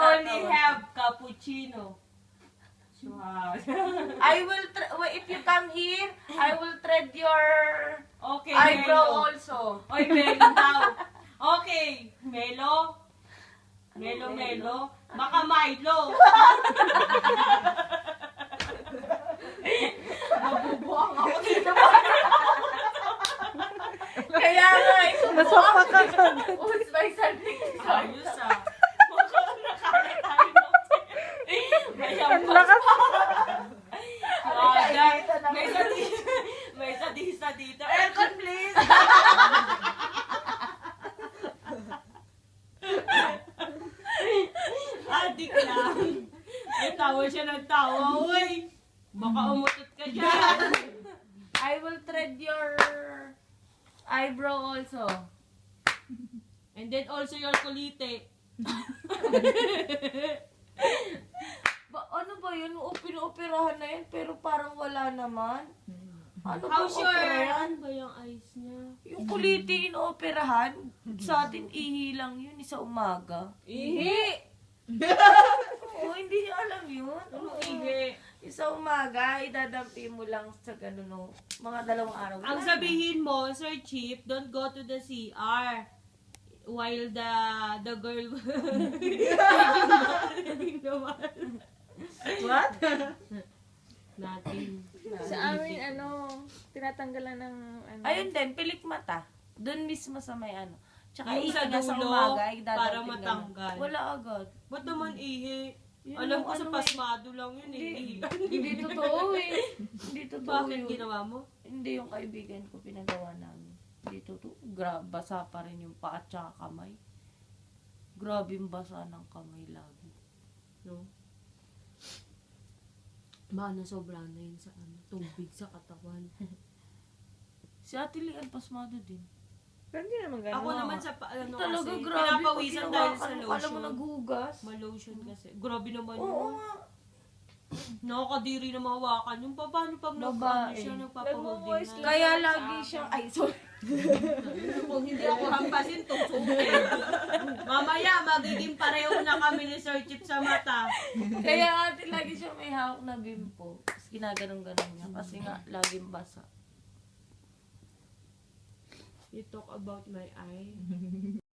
only have cappuccino. Wow. If you come here, I will thread your Okay, eyebrow Melo. also. Oy, Melo daw. Okay, Melo. Melo. Baka Milo. Mabubuang ako dito. Kaya nga, Nasapa ka kagad. Who's my something? Ayos ah. Mukhang nakaya tayo ng Ang lakas. May sadisa dito. Aircon, please! Adik lang. May tawa siya ng tawa. Uy! Baka umutot ka dyan. I will thread your eyebrow also. And then also your kulite. Ano ba yun? Pinooperahan na yan, pero parang wala naman. Ano ba How sure? operahan? Ano ba yung eyes niya? Yung kuliti inooperahan, sa atin ihi lang yun, sa umaga. Ihi! Oo, hindi niya alam yun. Ano ihi? Sa umaga, idadampi mo lang sa ganun, no? Mga 2 araw. Ang sabihin mo, Sir Chief, don't go to the CR while the girl What? Nothing. Sa amin, tinatanggalan ng, Ayun din, pilik mata. Doon mismo sa may ano. Tsaka Yung ihi sa nga sa dulo, umaga, para idadamping matanggal. ganun. Wala agad. Ba't naman ihi? Yun Alam yung ko sa ano pasmado lang yun eh. Hindi totoo eh. Hindi totoo Bakit yun. ginawa mo? Hindi yung kaibigan ko pinagawa namin. Hindi totoo. Basa pa rin yung paa at saka kamay. Grabe yung basa ng kamay lagi. No? Baka nasobra na yun sa tubig sa katawan. Si Ate Lian pasmado din. Pero hindi naman ganun. Ako naman sa Talaga kasi, grabe. pinapawisan dahil sa Kala mo lotion. naghugas. Malotion kasi. Grabe naman Oo yun. nga. Nakakadiri na mahawakan. Yung paano pag Babae. siya nagpapaholding na. Kaya lagi siyang, ay sorry. Kung hindi ako hampasin, tutukin. Mamaya, magiging pareho na kami ni Sir Chip sa mata. Kaya ate lagi siyang may hawak na bimpo. Tapos ginaganon-ganon niya. Kasi nga, laging basa. You talk about my eye.